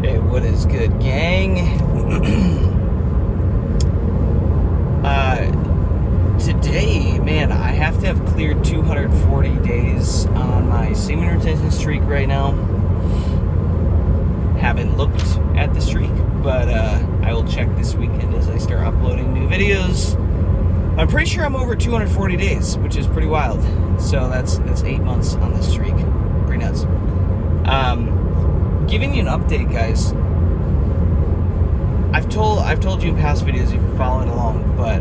Hey, what is good, gang? Today, man, I have to have cleared 240 days on my semen retention streak right now. Haven't looked at the streak, but I will check this weekend as I start uploading new videos. I'm pretty sure I'm over 240 days, which is pretty wild. So that's 8 months on this streak. Pretty nuts. Giving you an update, guys. I've told you in past videos if you're following along, but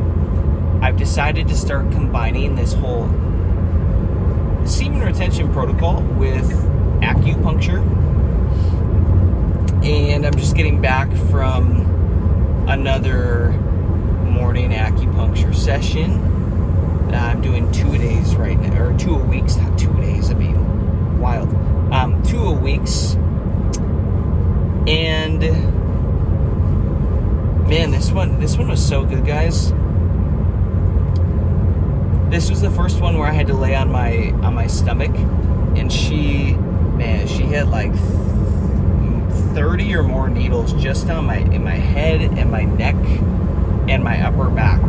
I've decided to start combining this whole semen retention protocol with acupuncture. And I'm just getting back from another morning acupuncture session. I'm doing 2 days right now, or 2 weeks, not 2 days, I mean, wild. 2 weeks. And man, this one was so good, guys. This was the first one where I had to lay on my stomach, and she had like 30 or more needles just in my head and my neck and my upper back,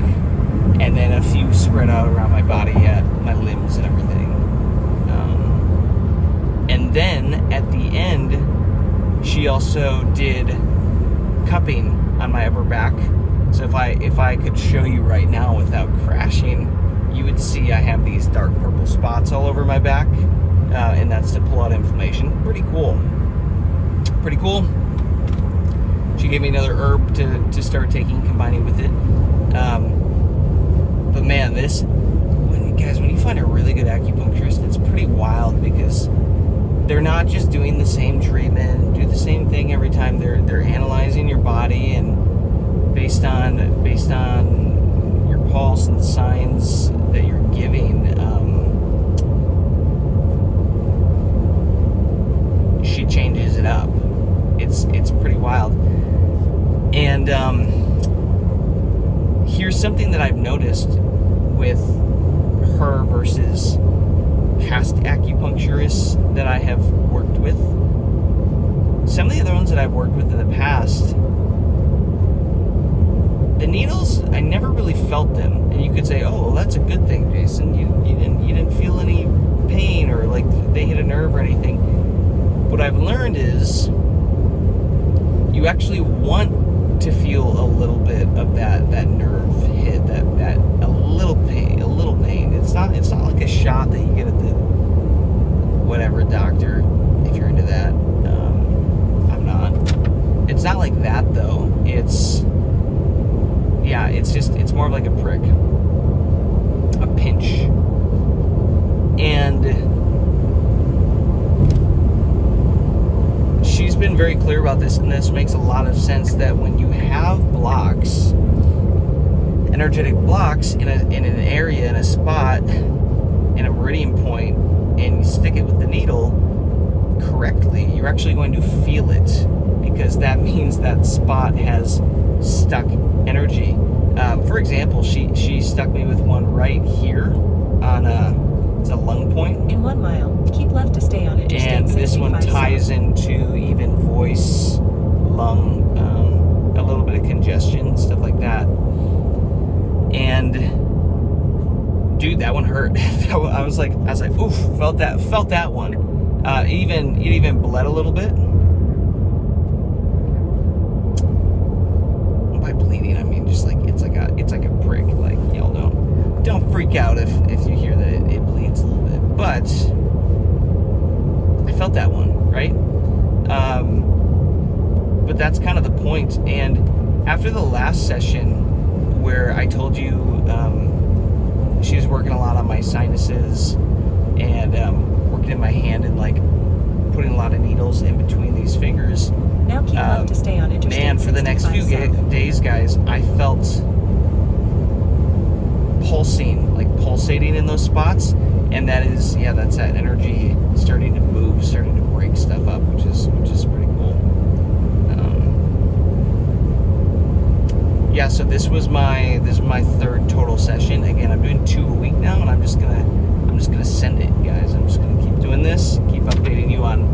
and then a few spread out around my body, my limbs and everything. And then at the end, she also did cupping on my upper back. So if I could show you right now without crashing, you would see I have these dark purple spots all over my back, and that's to pull out inflammation. Pretty cool. Pretty cool. She gave me another herb to start taking, combining with it. But man, when you find a really good acupuncturist, it's pretty wild because they're not just doing the same treatment, do the same thing every time. They're analyzing your body, and based on your pulse and the signs that you're giving, she changes it up. It's pretty wild. And here's something that I've noticed with her versus past acupuncturists that I have worked with. Some of the other ones that I've worked with in the past, the needles, I never really felt them. And you could say, oh, well, that's a good thing, Jason. You didn't feel any pain or like they hit a nerve or anything. What I've learned is you actually want to feel a little bit of that nerve hit, that a little pain. It's not like a shot that you get at the whatever doctor, if you're into that. I'm not. It's not like that though. It's more of like a prick, a pinch. And she's been very clear about this, and this makes a lot of sense, that when you have blocks, energetic blocks in an area, in a spot, in a meridian point, and you stick it with the needle correctly, you're actually going to feel it, because that means that spot has stuck energy. For example, she stuck me with one right here on it's a lung point. In 1 mile, keep left to stay on Interstate 75 And this one ties into even voice, lung, a little bit of congestion, stuff like that. And dude, that one hurt. I was like, oof, felt that one. It even bled a little bit. And by bleeding, I mean just like it's like a prick. Like, y'all don't freak out if you hear that it bleeds a little bit. But I felt that one, right? But that's kind of the point. And after the last session, where I told you she was working a lot on my sinuses and working in my hand and like putting a lot of needles in between these fingers. Now keep left to stay on Interstate 65 man, for the next few days, guys, I felt pulsating in those spots, and that's that energy starting to move, starting to break stuff up, which is pretty cool. So this was my third total session. Again, I'm doing 2 a week now, and I'm just gonna send it, guys. I'm just gonna keep doing this, keep updating you on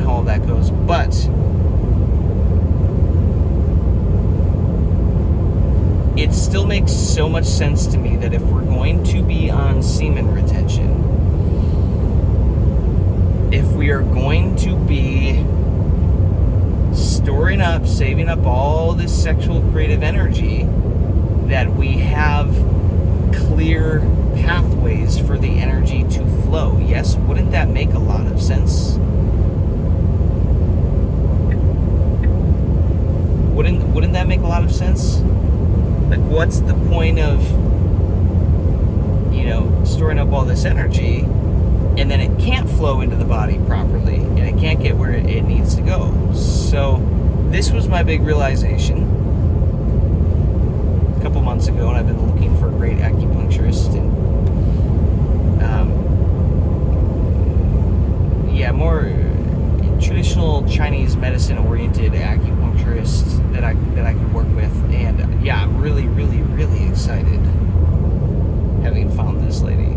how all that goes. But But it still makes so much sense to me that if we're going to be on semen retention, if we are going to be storing up, saving up all this sexual creative energy, that we have clear pathways for the energy to flow. Yes, wouldn't that make a lot of sense? Wouldn't that make a lot of sense? Like, what's the point of, storing up all this energy and then it can't flow into the body properly and it can't get where it needs to go? So this was my big realization a couple months ago, and I've been looking for a great acupuncturist and more traditional Chinese medicine oriented acupuncturist that I could work with. And I'm really, really, really excited having found this lady.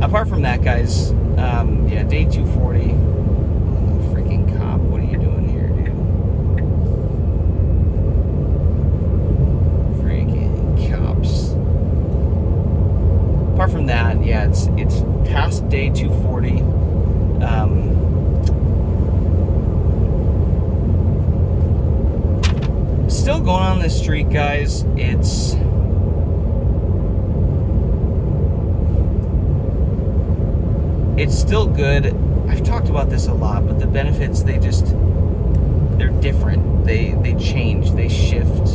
Apart from that, guys, day 240. Freaking cop, what are you doing here, dude? Freaking cops. Apart from that, it's past day 240. Still going on this streak, guys. It's still good. I've talked about this a lot, but the benefits, they're different. They change, they shift.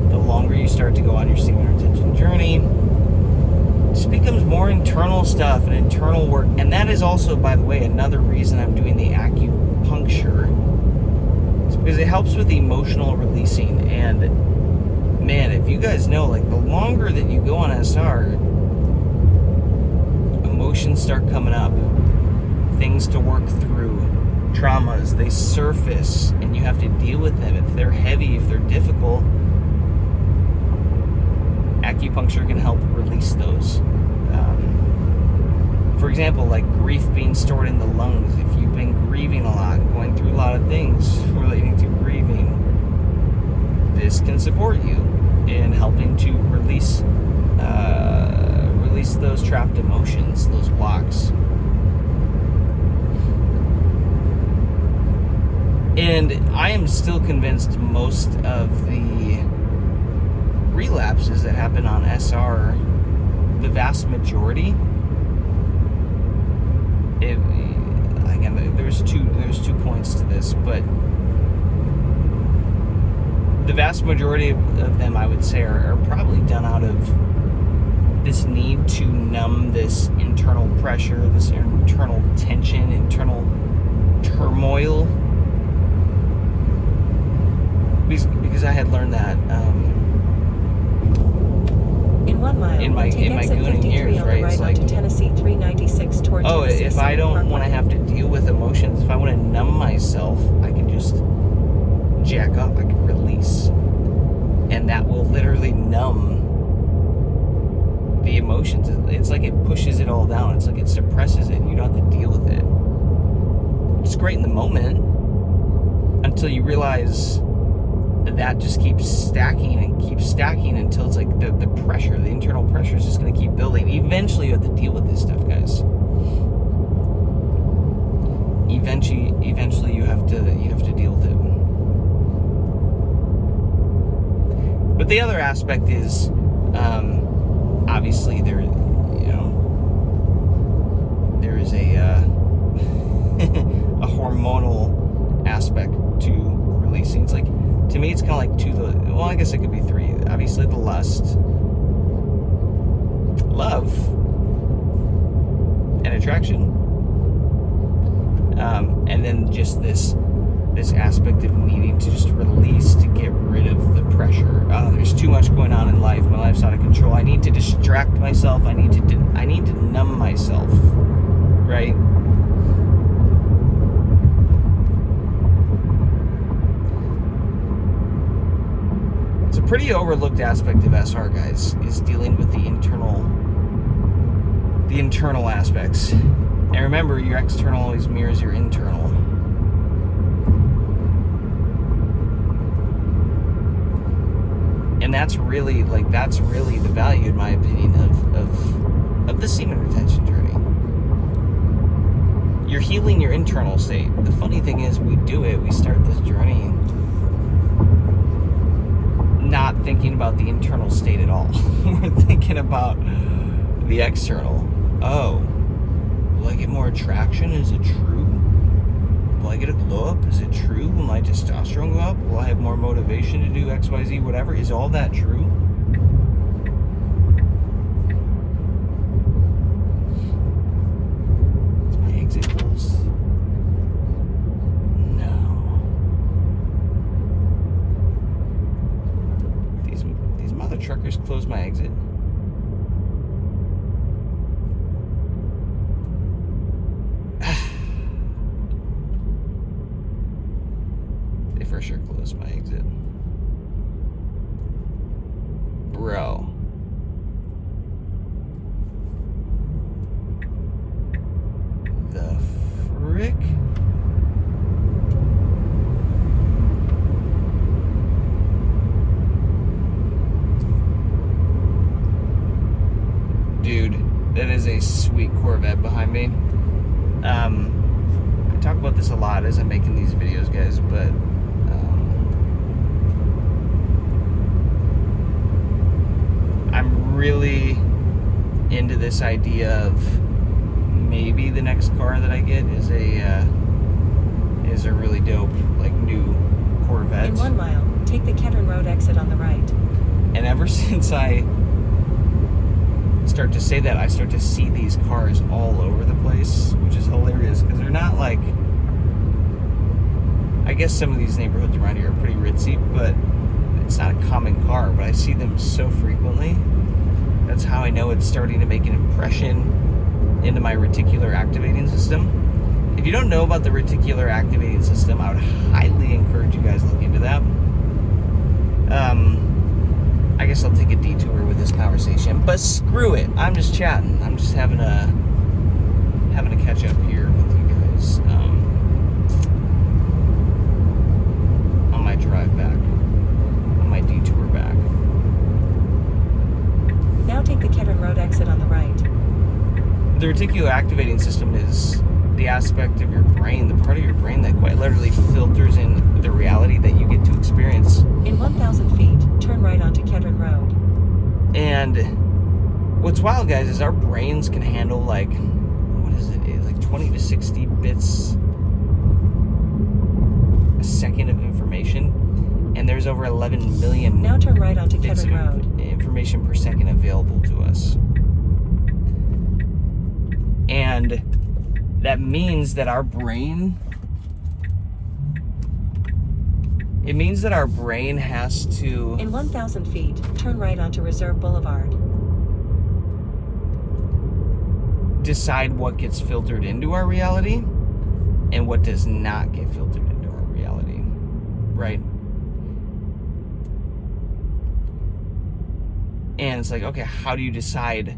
The longer you start to go on your semen retention journey, it just becomes more internal stuff and internal work. And that is also, by the way, another reason I'm doing the acupuncture. It's because it helps with emotional releasing. And man, if you guys know, like, the longer that you go on SR, emotions start coming up, things to work through, traumas, they surface, and you have to deal with them. If they're heavy, if they're difficult, acupuncture can help release those. For example, like grief being stored in the lungs. If you've been grieving a lot, going through a lot of things relating to grieving, this can support you in helping to release those trapped emotions, those blocks. And I am still convinced most of the relapses that happen on SR, the vast majority, again, there's two points to this, but the vast majority of them, I would say, are probably done out of this need to numb this internal pressure, this internal tension, internal turmoil. Because I had learned that in 1 mile, in my gooning years, right? It's like, Tennessee 396 toward Tennessee, if I don't want to have to deal with emotions, if I want to numb myself, I can just jack off. I can release, and that will literally numb the emotions. It's like it pushes it all down. It's like it suppresses it, and you don't have to deal with it. It's great in the moment until you realize that just keeps stacking until it's like the pressure, the internal pressure is just going to keep building. Eventually you have to deal with this stuff, guys. Eventually you have to deal with it. But the other aspect is, obviously there is a hormonal aspect to releasing. It's like, to me, it's kind of like I guess it could be three. Obviously, the lust, love, and attraction, and then just this aspect of needing to just release, to get rid of the pressure. There's too much going on in life. My life's out of control. I need to distract myself. I need to numb myself, right? It's a pretty overlooked aspect of SR, guys, is dealing with the internal aspects. And remember, your external always mirrors your internal. And that's really the value, in my opinion, of the semen retention journey. You're healing your internal state. The funny thing is, we start this journey not thinking about the internal state at all. We're thinking about the external. Oh, will I get more attraction? Is it true? Will I get a glow up? Is it true? Will my testosterone go up? Will I have more motivation to do X, Y, Z, whatever? Is all that true? Is my exit closed? No. These mother truckers closed my exit. For sure close my exit. Bro. The frick? Dude, that is a sweet Corvette behind me. I talk about this a lot as I'm making these videos, guys, but I'm really into this idea of maybe the next car that I get is a really dope, like, new Corvette. In 1 mile, take the Kedron Road exit on the right. And ever since I start to say that, I start to see these cars all over the place, which is hilarious because they're not like, I guess some of these neighborhoods around here are pretty ritzy, but it's not a common car, but I see them so frequently. That's how I know it's starting to make an impression into my reticular activating system. If you don't know about the reticular activating system, I would highly encourage you guys to look into that. I guess I'll take a detour with this conversation, but screw it. I'm just chatting. I'm just having a catch up here with you guys on my drive back, on my detour back. Now take the Kedron Road exit on the right. The reticular activating system is the aspect of your brain, the part of your brain that quite literally filters in the reality that you get to experience. In 1,000 feet, turn right onto Kedron Road. And what's wild, guys, is our brains can handle, like, what is it? It's like 20 to 60 bits a second of information. And there's over 11 million Now turn right onto bits of Kedron Road. information per second available to us. And that means that our brain, it means that our brain has to, In 1,000 feet, turn right onto Reserve Boulevard. decide what gets filtered into our reality and what does not get filtered into our reality, right? And it's like, okay, how do you decide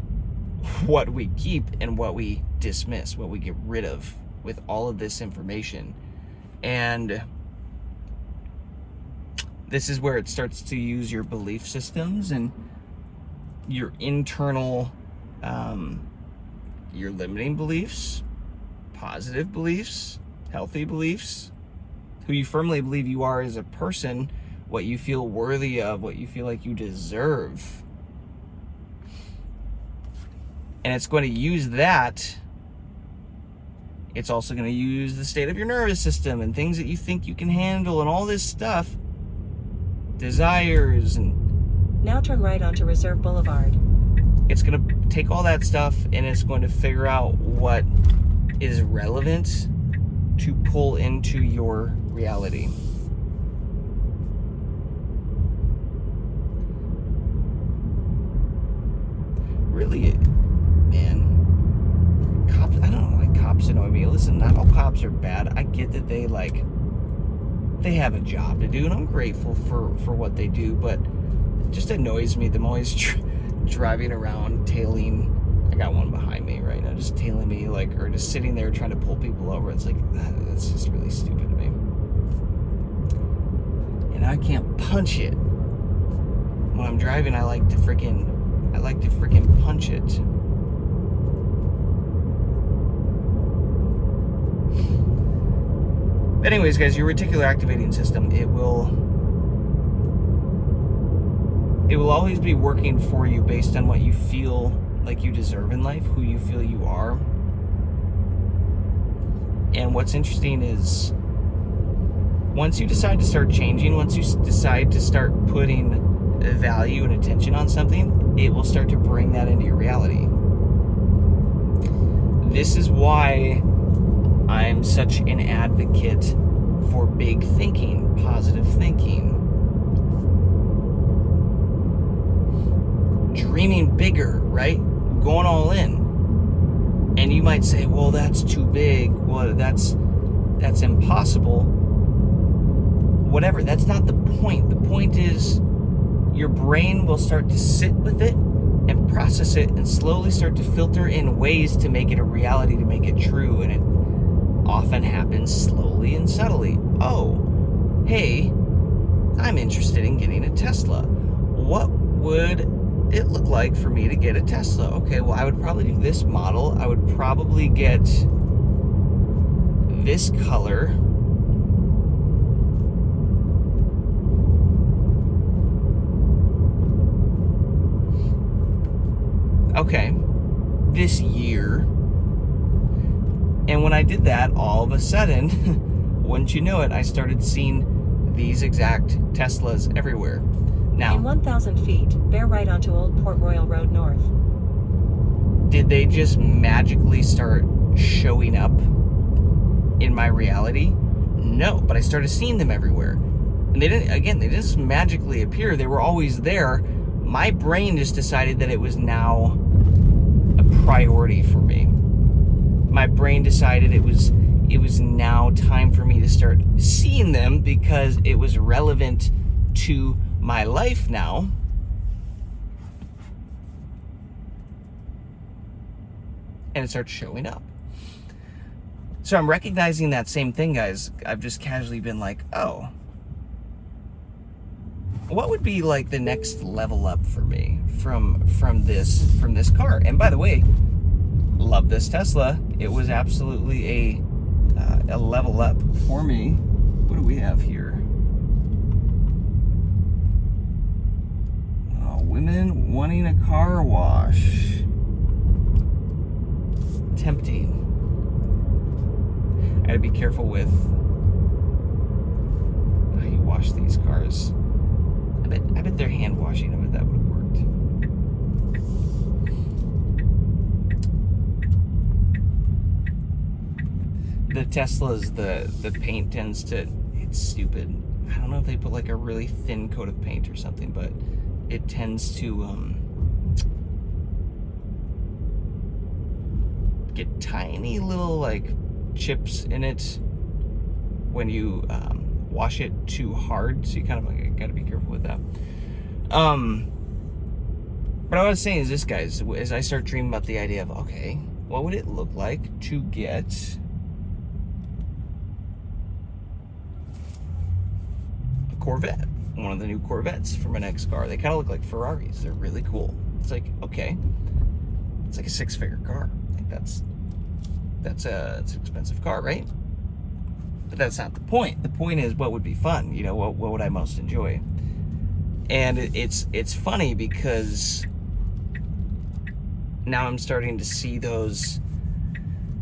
what we keep and what we dismiss, what we get rid of with all of this information? And this is where it starts to use your belief systems and your internal, your limiting beliefs, positive beliefs, healthy beliefs, who you firmly believe you are as a person, what you feel worthy of, what you feel like you deserve. And it's going to use that. It's also going to use the state of your nervous system and things that you think you can handle and all this stuff, desires, and Now turn right onto Reserve Boulevard. it's going to take all that stuff and it's going to figure out what is relevant to pull into your reality. Really, man, cops, I don't know, like, cops annoy me. Listen, not all cops are bad. I get that they have a job to do, and I'm grateful for what they do, but it just annoys me. Them always driving around tailing I got one behind me right now, just tailing me, like, or just sitting there trying to pull people over. It's like, that's just really stupid to me. And I can't punch it. When I'm driving, I like to freaking punch it. But anyways, guys, your reticular activating system, it will always be working for you based on what you feel like you deserve in life, who you feel you are. And what's interesting is once you decide to start changing, once you decide to start putting value and attention on something, it will start to bring that into your reality. This is why I'm such an advocate for big thinking, positive thinking, dreaming bigger, right? Going all in. And you might say, well, that's too big. Well, that's impossible. Whatever, that's not the point. The point is your brain will start to sit with it and process it and slowly start to filter in ways to make it a reality, to make it true. And it often happens slowly and subtly. Oh, hey, I'm interested in getting a Tesla. What would it look like for me to get a Tesla? Okay, well, I would probably do this model. I would probably get this color. Okay, this year. And when I did that, all of a sudden, wouldn't you know it, I started seeing these exact Teslas everywhere. Now, in 1,000 feet, bear right onto Old Port Royal Road North. Did they just magically start showing up in my reality? No, but I started seeing them everywhere. And they didn't just magically appear. They were always there. My brain just decided that it was now a priority for me. My brain decided it was now time for me to start seeing them because it was relevant to my life now. And it starts showing up. So I'm recognizing that same thing, guys. I've just casually been like, oh, what would be like the next level up for me from this car? And by the way, love this Tesla. It was absolutely a level up for me. What do we have here? Oh, women wanting a car wash. Tempting. I gotta be careful with how you wash these cars. I bet they're hand washing them, but that would have worked. The Teslas, the paint tends to, it's stupid. I don't know if they put like a really thin coat of paint or something, but it tends to get tiny little like chips in it when you wash it too hard, so you kind of like, gotta be careful with that. But what I was saying is this, guys, as I start dreaming about the idea of, okay, what would it look like to get a Corvette, one of the new Corvettes for my next car. They kind of look like Ferraris. They're really cool. It's like, okay, it's like a 6-figure car. Like it's an expensive car, right? But that's not the point. The point is what would be fun, you know, what would I most enjoy? And it's funny because now I'm starting to see those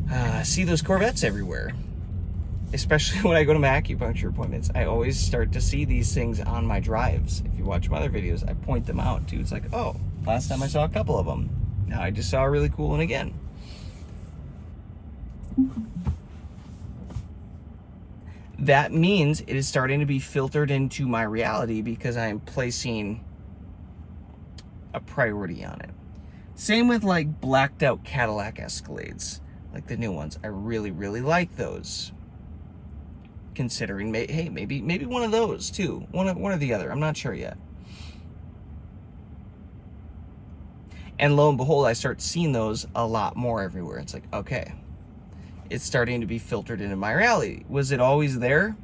Corvettes everywhere. Especially when I go to my acupuncture appointments. I always start to see these things on my drives. If you watch my other videos, I point them out too. It's like, oh, last time I saw a couple of them. Now I just saw a really cool one again. That means it is starting to be filtered into my reality because I am placing a priority on it. Same with like blacked out Cadillac Escalades, like the new ones. I really, really like those. Considering, hey, maybe one of those too. One or the other. I'm not sure yet. And lo and behold, I start seeing those a lot more everywhere. It's like, okay, it's starting to be filtered into my reality. Was it always there?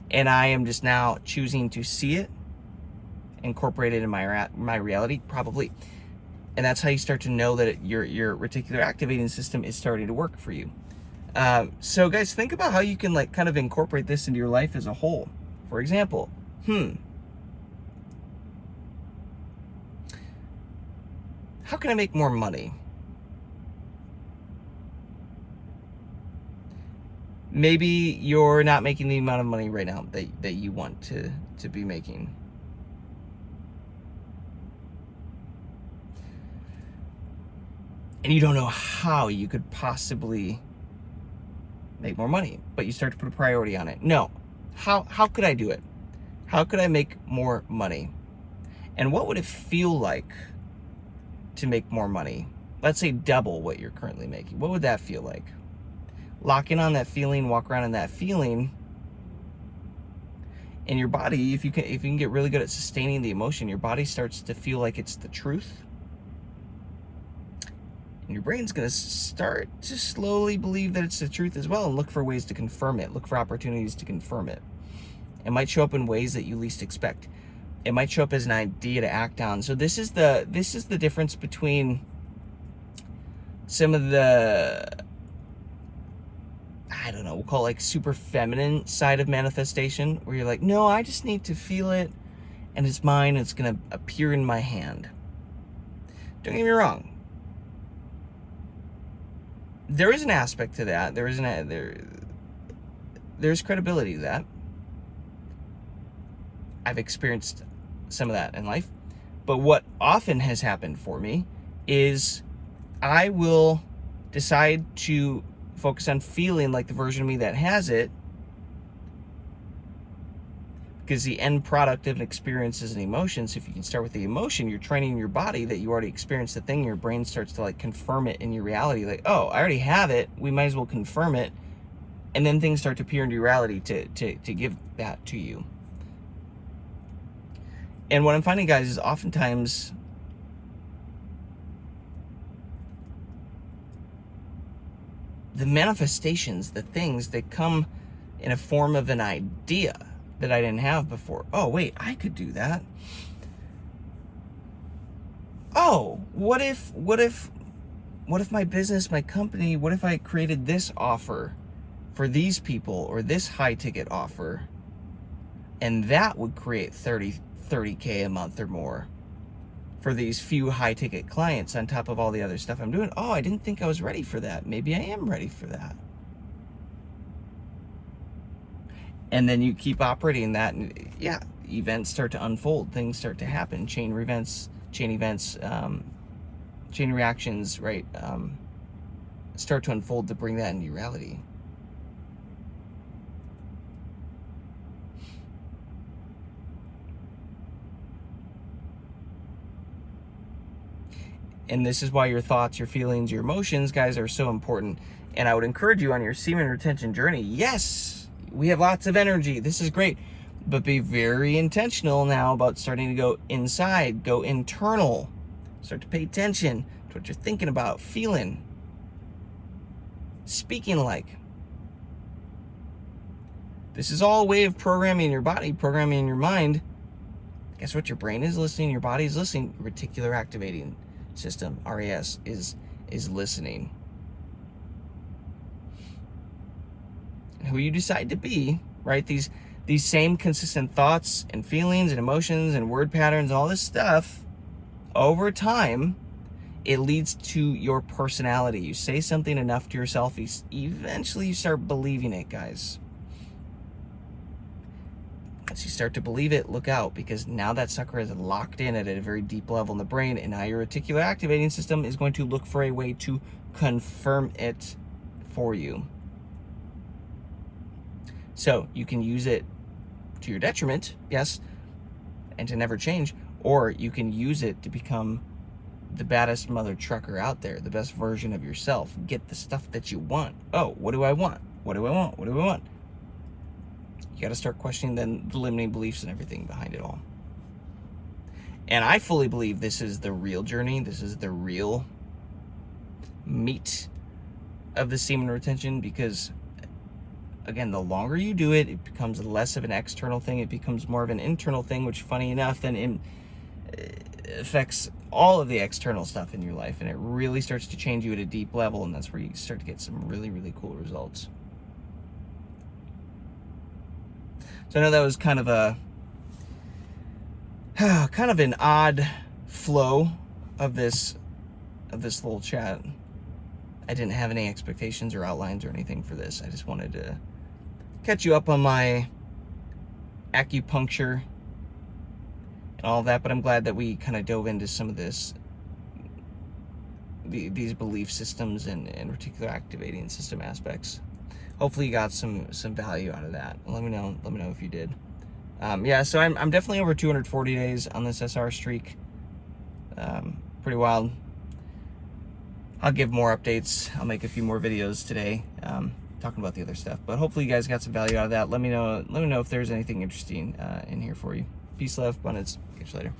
And I am just now choosing to see it, incorporate it in my reality? Probably. And that's how you start to know that your reticular activating system is starting to work for you. So guys, think about how you can like kind of incorporate this into your life as a whole. For example, how can I make more money? Maybe you're not making the amount of money right now that you want to be making. And you don't know how you could possibly make more money, but you start to put a priority on it. No, how could I do it? How could I make more money? And what would it feel like to make more money? Let's say double what you're currently making. What would that feel like? Lock in on that feeling, walk around in that feeling. And your body, if you can get really good at sustaining the emotion, your body starts to feel like it's the truth. And your brain's going to start to slowly believe that it's the truth as well and look for ways to confirm it, look for opportunities to confirm it. It might show up in ways that you least expect. It might show up as an idea to act on. So this is the difference between some of the, I don't know, we'll call it like super feminine side of manifestation, where you're like, no, I just need to feel it and it's mine, it's going to appear in my hand. Don't get me wrong. There is an aspect to that. There's credibility to that. I've experienced some of that in life. But what often has happened for me is I will decide to focus on feeling like the version of me that has it, because the end product of an experience is an emotion. So if you can start with the emotion, you're training your body that you already experienced the thing. Your brain starts to like confirm it in your reality. Like, oh, I already have it. We might as well confirm it. And then things start to appear into your reality to give that to you. And what I'm finding, guys, is oftentimes the manifestations, the things that come in a form of an idea that I didn't have before. Oh, wait, I could do that. Oh, what if my business, my company, what if I created this offer for these people, or this high ticket offer, and that would create 30K a month or more for these few high ticket clients on top of all the other stuff I'm doing. Oh, I didn't think I was ready for that. Maybe I am ready for that. And then you keep operating that, and yeah, events start to unfold, things start to happen, chain events, chain reactions, right? Start to unfold to bring that into reality. And this is why your thoughts, your feelings, your emotions, guys, are so important. And I would encourage you on your semen retention journey. Yes, we have lots of energy. This is great. But be very intentional now about starting to go inside, go internal. Start to pay attention to what you're thinking about, feeling, speaking like. This is all a way of programming your body, programming your mind. Guess what? Your brain is listening, your body is listening. Reticular activating system, RAS, is listening. And who you decide to be, right? These same consistent thoughts and feelings and emotions and word patterns, all this stuff, over time, it leads to your personality. You say something enough to yourself, eventually you start believing it, guys. Once you start to believe it, look out, because now that sucker is locked in at a very deep level in the brain, and now your reticular activating system is going to look for a way to confirm it for you. So you can use it to your detriment, yes, and to never change, or you can use it to become the baddest mother trucker out there, the best version of yourself. Get the stuff that you want. Oh, what do I want? What do I want? What do I want? You got to start questioning then the limiting beliefs and everything behind it all. And I fully believe this is the real journey. This is the real meat of the semen retention, because again, the longer you do it, it becomes less of an external thing. It becomes more of an internal thing, which, funny enough, then affects all of the external stuff in your life, and it really starts to change you at a deep level, and that's where you start to get some really, really cool results. So I know that was kind of an odd flow of this little chat. I didn't have any expectations or outlines or anything for this. I just wanted to catch you up on my acupuncture and all that, but I'm glad that we kind of dove into some of these belief systems and reticular activating system aspects. Hopefully you got some value out of that. Let me know if you did. Yeah, so I'm definitely over 240 days on this SR streak. Pretty wild. I'll give more updates. I'll make a few more videos today, talking about the other stuff. But hopefully you guys got some value out of that. Let me know if there's anything interesting in here for you. Peace, love, abundance. Catch you later.